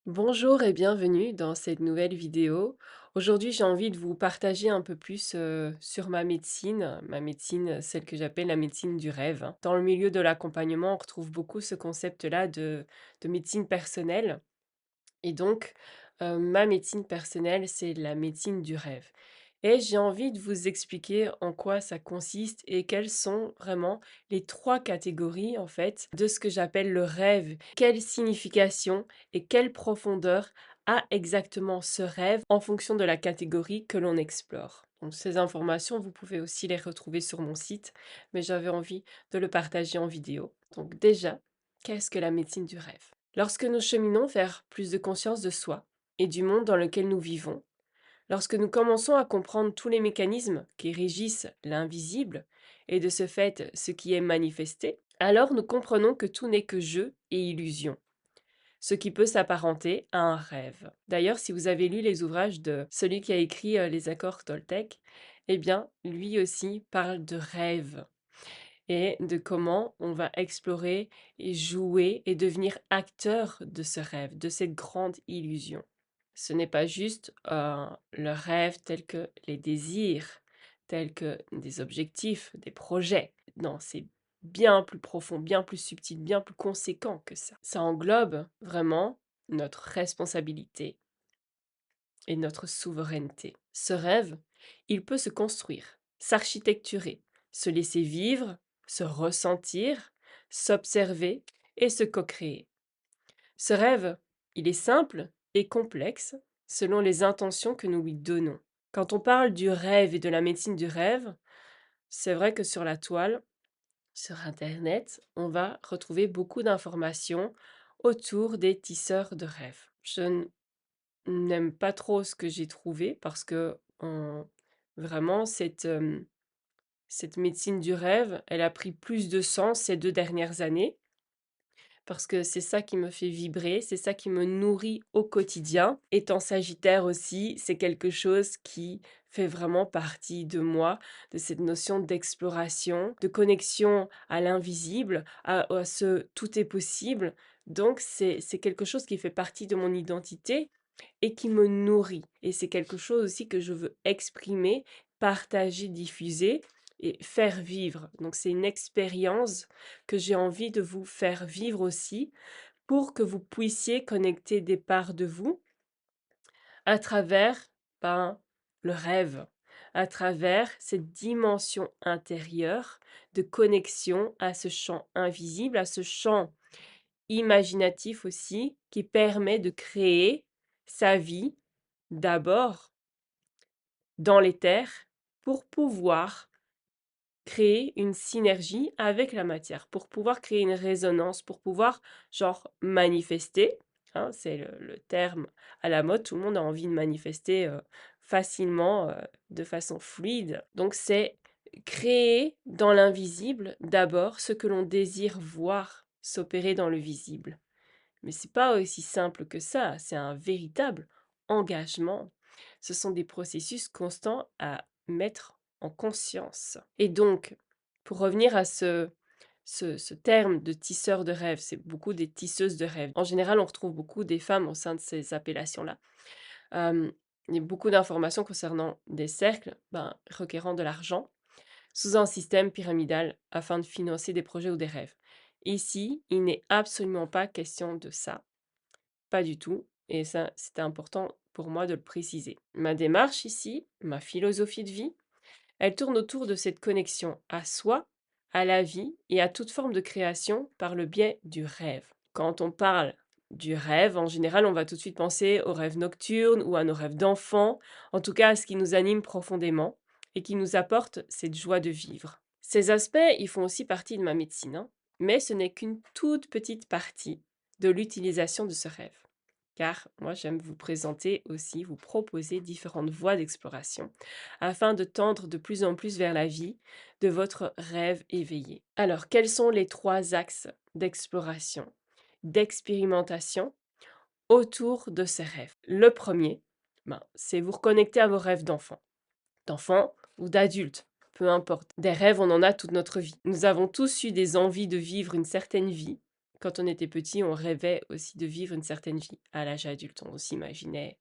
Bonjour et bienvenue dans cette nouvelle vidéo. Aujourd'hui, j'ai envie de vous partager un peu plus sur ma médecine, celle que j'appelle la médecine du rêve, hein. Dans le milieu de l'accompagnement, on retrouve beaucoup ce concept-là de médecine personnelle. Et donc, ma médecine personnelle, c'est la médecine du rêve. Et j'ai envie de vous expliquer en quoi ça consiste et quelles sont vraiment les 3 catégories, en fait, de ce que j'appelle le rêve. Quelle signification et quelle profondeur a exactement ce rêve en fonction de la catégorie que l'on explore. Donc ces informations, vous pouvez aussi les retrouver sur mon site, mais j'avais envie de le partager en vidéo. Donc déjà, qu'est-ce que la médecine du rêve? Lorsque nous cheminons vers plus de conscience de soi et du monde dans lequel nous vivons, lorsque nous commençons à comprendre tous les mécanismes qui régissent l'invisible et de ce fait ce qui est manifesté, alors nous comprenons que tout n'est que jeu et illusion, ce qui peut s'apparenter à un rêve. D'ailleurs, si vous avez lu les ouvrages de celui qui a écrit les accords Toltec, eh bien, lui aussi parle de rêve et de comment on va explorer et jouer et devenir acteur de ce rêve, de cette grande illusion. Ce n'est pas juste le rêve tel que les désirs, tels que des objectifs, des projets. Non, c'est bien plus profond, bien plus subtil, bien plus conséquent que ça. Ça englobe vraiment notre responsabilité et notre souveraineté. Ce rêve, il peut se construire, s'architecturer, se laisser vivre, se ressentir, s'observer et se co-créer. Ce rêve, il est simple et complexe selon les intentions que nous lui donnons. Quand on parle du rêve et de la médecine du rêve, c'est vrai que sur la toile, sur Internet, on va retrouver beaucoup d'informations autour des tisseurs de rêves. Je n'aime pas trop ce que j'ai trouvé parce que vraiment cette médecine du rêve, elle a pris plus de sens ces 2 dernières années parce que c'est ça qui me fait vibrer, c'est ça qui me nourrit au quotidien. Étant sagittaire aussi, c'est quelque chose qui fait vraiment partie de moi, de cette notion d'exploration, de connexion à l'invisible, à ce tout est possible. Donc c'est quelque chose qui fait partie de mon identité et qui me nourrit. Et c'est quelque chose aussi que je veux exprimer, partager, diffuser et faire vivre. Donc c'est une expérience que j'ai envie de vous faire vivre aussi pour que vous puissiez connecter des parts de vous à travers ben, le rêve, à travers cette dimension intérieure de connexion à ce champ invisible, à ce champ imaginatif aussi, qui permet de créer sa vie d'abord dans les terres pour pouvoir créer une synergie avec la matière, pour pouvoir créer une résonance, pour pouvoir genre manifester, hein, c'est le terme à la mode, tout le monde a envie de manifester facilement, de façon fluide. Donc c'est créer dans l'invisible d'abord ce que l'on désire voir s'opérer dans le visible. Mais c'est pas aussi simple que ça, c'est un véritable engagement. Ce sont des processus constants à mettre en conscience. Et donc, pour revenir à ce terme de tisseur de rêve, c'est beaucoup des tisseuses de rêve. En général, on retrouve beaucoup des femmes au sein de ces appellations-là. Il y a beaucoup d'informations concernant des cercles requérant de l'argent sous un système pyramidal afin de financer des projets ou des rêves. Ici, il n'est absolument pas question de ça. Pas du tout, et ça, c'était important pour moi de le préciser. Ma démarche ici, ma philosophie de vie, elle tourne autour de cette connexion à soi, à la vie et à toute forme de création par le biais du rêve. Quand on parle du rêve, en général, on va tout de suite penser aux rêves nocturnes ou à nos rêves d'enfants, en tout cas à ce qui nous anime profondément et qui nous apporte cette joie de vivre. Ces aspects, ils font aussi partie de ma médecine, hein, mais ce n'est qu'une toute petite partie de l'utilisation de ce rêve. Car moi, j'aime vous présenter aussi, vous proposer différentes voies d'exploration afin de tendre de plus en plus vers la vie de votre rêve éveillé. Alors, quels sont les 3 axes d'exploration, d'expérimentation autour de ces rêves? Le premier, c'est vous reconnecter à vos rêves d'enfant ou d'adulte, peu importe. Des rêves, on en a toute notre vie. Nous avons tous eu des envies de vivre une certaine vie Quand on était petit, on rêvait aussi de vivre une certaine vie. À l'âge adulte, on s'imaginait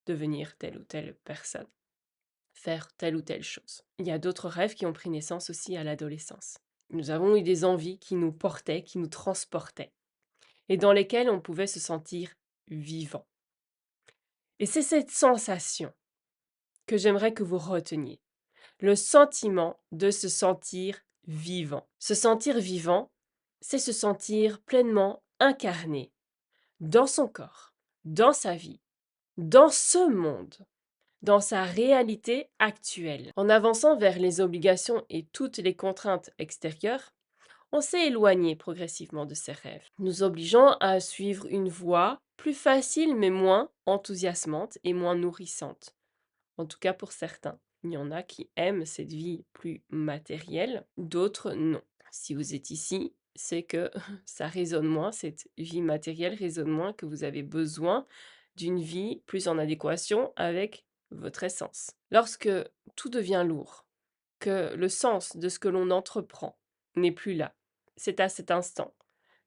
devenir telle ou telle personne, faire telle ou telle chose. Il y a d'autres rêves qui ont pris naissance aussi à l'adolescence. Nous avons eu des envies qui nous portaient, qui nous transportaient, et dans lesquelles on pouvait se sentir vivant. Et c'est cette sensation que j'aimerais que vous reteniez. Le sentiment de se sentir vivant. Se sentir vivant, c'est se sentir pleinement incarné dans son corps, dans sa vie, dans ce monde, dans sa réalité actuelle. En avançant vers les obligations et toutes les contraintes extérieures, on s'est éloigné progressivement de ses rêves, nous obligeant à suivre une voie plus facile mais moins enthousiasmante et moins nourrissante. En tout cas pour certains. Il y en a qui aiment cette vie plus matérielle, d'autres non. Si vous êtes ici, c'est que ça résonne moins, cette vie matérielle résonne moins, que vous avez besoin d'une vie plus en adéquation avec votre essence. Lorsque tout devient lourd, que le sens de ce que l'on entreprend n'est plus là, c'est à cet instant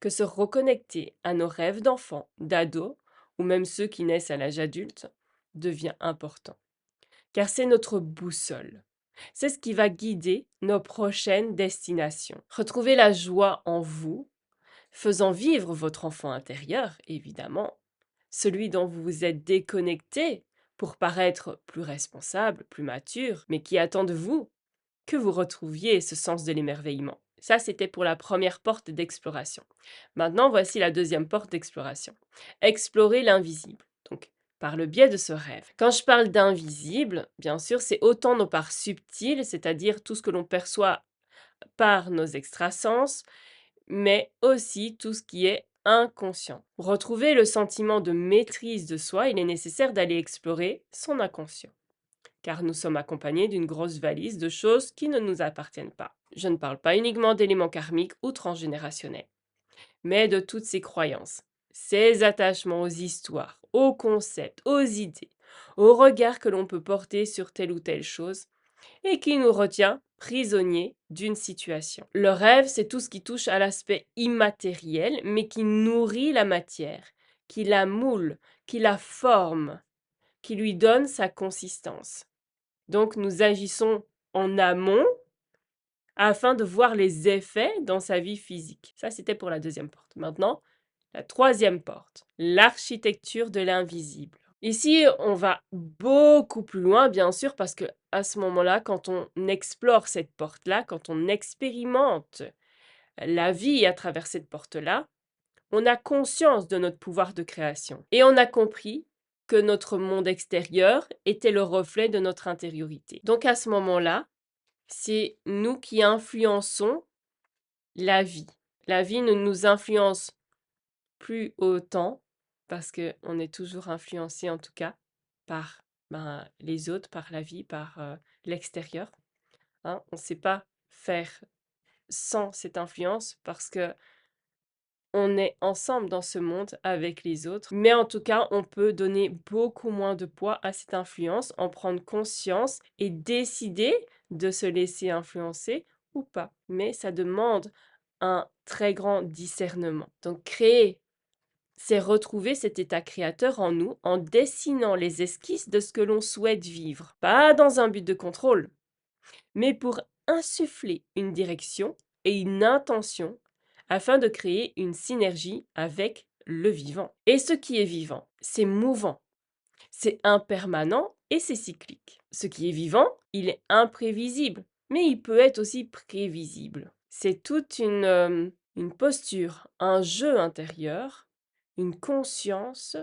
que se reconnecter à nos rêves d'enfant, d'ado, ou même ceux qui naissent à l'âge adulte, devient important. Car c'est notre boussole. C'est ce qui va guider nos prochaines destinations. Retrouvez la joie en vous, faisant vivre votre enfant intérieur, évidemment, celui dont vous vous êtes déconnecté pour paraître plus responsable, plus mature, mais qui attend de vous que vous retrouviez ce sens de l'émerveillement. Ça, c'était pour la première porte d'exploration. Maintenant, voici la deuxième porte d'exploration. Explorer l'invisible. Donc, par le biais de ce rêve. Quand je parle d'invisible, bien sûr, c'est autant nos parts subtiles, c'est-à-dire tout ce que l'on perçoit par nos extrasens, mais aussi tout ce qui est inconscient. Pour retrouver le sentiment de maîtrise de soi, il est nécessaire d'aller explorer son inconscient, car nous sommes accompagnés d'une grosse valise de choses qui ne nous appartiennent pas. Je ne parle pas uniquement d'éléments karmiques ou transgénérationnels, mais de toutes ces croyances, ces attachements aux histoires, aux concepts, aux idées, aux regards que l'on peut porter sur telle ou telle chose, et qui nous retient prisonniers d'une situation. Le rêve, c'est tout ce qui touche à l'aspect immatériel, mais qui nourrit la matière, qui la moule, qui la forme, qui lui donne sa consistance. Donc nous agissons en amont afin de voir les effets dans sa vie physique. Ça, c'était pour la deuxième porte. Maintenant, la troisième porte, l'architecture de l'invisible. Ici, on va beaucoup plus loin, bien sûr, parce que à ce moment-là, quand on explore cette porte-là, quand on expérimente la vie à travers cette porte-là, on a conscience de notre pouvoir de création. Et on a compris que notre monde extérieur était le reflet de notre intériorité. Donc à ce moment-là, c'est nous qui influençons la vie. La vie ne nous influence plus autant, parce qu'on est toujours influencé en tout cas par les autres, par la vie, par l'extérieur. Hein. On ne sait pas faire sans cette influence parce que on est ensemble dans ce monde avec les autres. Mais en tout cas, on peut donner beaucoup moins de poids à cette influence, en prendre conscience et décider de se laisser influencer ou pas. Mais ça demande un très grand discernement. Donc créer, c'est retrouver cet état créateur en nous en dessinant les esquisses de ce que l'on souhaite vivre. Pas dans un but de contrôle, mais pour insuffler une direction et une intention afin de créer une synergie avec le vivant. Et ce qui est vivant, c'est mouvant, c'est impermanent et c'est cyclique. Ce qui est vivant, il est imprévisible, mais il peut être aussi prévisible. C'est toute une posture, un jeu intérieur, une conscience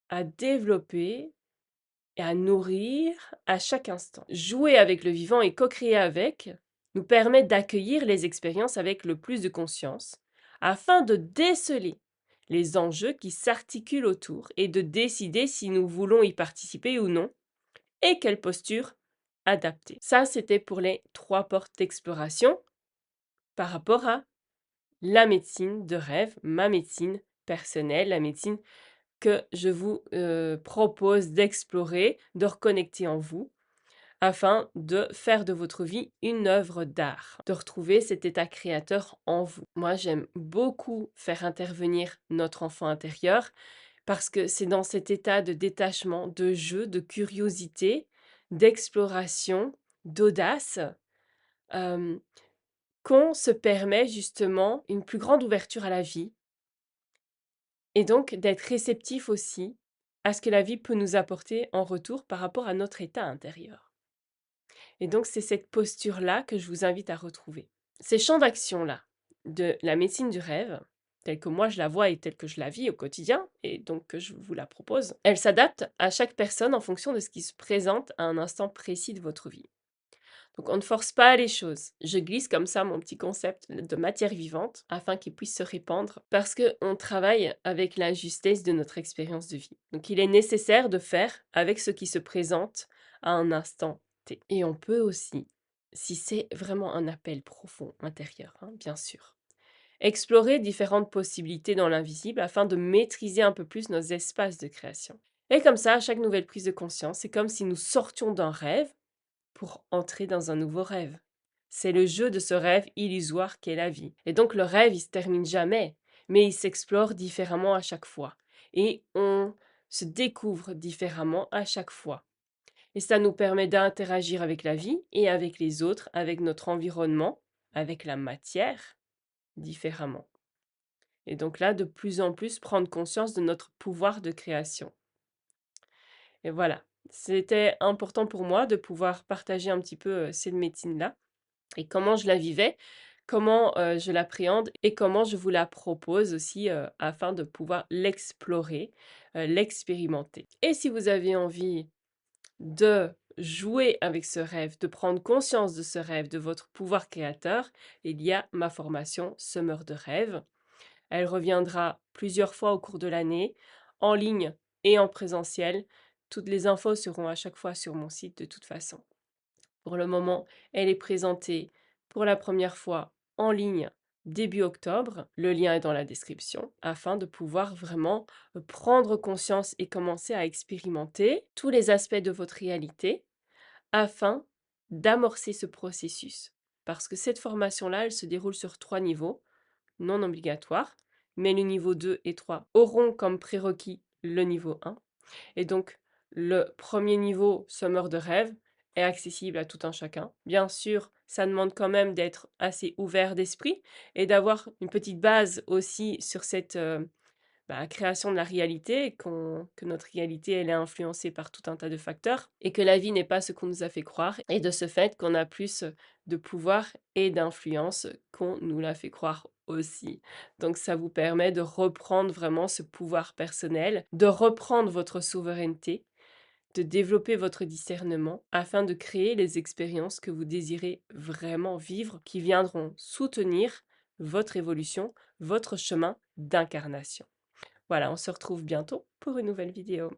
à développer et à nourrir à chaque instant. Jouer avec le vivant et co-créer avec nous permet d'accueillir les expériences avec le plus de conscience afin de déceler les enjeux qui s'articulent autour et de décider si nous voulons y participer ou non et quelle posture adapter. Ça, c'était pour les 3 portes d'exploration par rapport à la médecine de rêve, ma médecine personnelle, la médecine que je vous propose d'explorer, de reconnecter en vous, afin de faire de votre vie une œuvre d'art, de retrouver cet état créateur en vous. Moi, j'aime beaucoup faire intervenir notre enfant intérieur parce que c'est dans cet état de détachement, de jeu, de curiosité, d'exploration, d'audace, hem, qu'on se permet justement une plus grande ouverture à la vie et donc d'être réceptif aussi à ce que la vie peut nous apporter en retour par rapport à notre état intérieur. Et donc c'est cette posture-là que je vous invite à retrouver. Ces champs d'action-là de la médecine du rêve, telle que moi je la vois et telle que je la vis au quotidien, et donc que je vous la propose, elle s'adapte à chaque personne en fonction de ce qui se présente à un instant précis de votre vie. Donc on ne force pas les choses. Je glisse comme ça mon petit concept de matière vivante afin qu'il puisse se répandre parce qu'on travaille avec la justesse de notre expérience de vie. Donc il est nécessaire de faire avec ce qui se présente à un instant T. Et on peut aussi, si c'est vraiment un appel profond intérieur, hein, bien sûr, explorer différentes possibilités dans l'invisible afin de maîtriser un peu plus nos espaces de création. Et comme ça, à chaque nouvelle prise de conscience, c'est comme si nous sortions d'un rêve pour entrer dans un nouveau rêve. C'est le jeu de ce rêve illusoire qu'est la vie. Et donc le rêve, il se termine jamais, mais il s'explore différemment à chaque fois. Et on se découvre différemment à chaque fois. Et ça nous permet d'interagir avec la vie et avec les autres, avec notre environnement, avec la matière, différemment. Et donc là, de plus en plus, prendre conscience de notre pouvoir de création. Et voilà, c'était important pour moi de pouvoir partager un petit peu cette médecine-là et comment je la vivais, comment je l'appréhende et comment je vous la propose aussi afin de pouvoir l'explorer, l'expérimenter. Et si vous avez envie de jouer avec ce rêve, de prendre conscience de ce rêve, de votre pouvoir créateur, il y a ma formation Semeur de rêve. Elle reviendra plusieurs fois au cours de l'année, en ligne et en présentiel. Toutes les infos seront à chaque fois sur mon site de toute façon. Pour le moment, elle est présentée pour la première fois en ligne début octobre. Le lien est dans la description afin de pouvoir vraiment prendre conscience et commencer à expérimenter tous les aspects de votre réalité afin d'amorcer ce processus. Parce que cette formation-là, elle se déroule sur 3 niveaux non obligatoires, mais le niveau 2 et 3 auront comme prérequis le niveau 1. Et donc, le premier niveau, sommeur de rêve, est accessible à tout un chacun. Bien sûr, ça demande quand même d'être assez ouvert d'esprit et d'avoir une petite base aussi sur cette création de la réalité, que notre réalité elle est influencée par tout un tas de facteurs et que la vie n'est pas ce qu'on nous a fait croire et de ce fait qu'on a plus de pouvoir et d'influence qu'on nous l'a fait croire aussi. Donc ça vous permet de reprendre vraiment ce pouvoir personnel, de reprendre votre souveraineté, de développer votre discernement afin de créer les expériences que vous désirez vraiment vivre qui viendront soutenir votre évolution, votre chemin d'incarnation. Voilà, on se retrouve bientôt pour une nouvelle vidéo.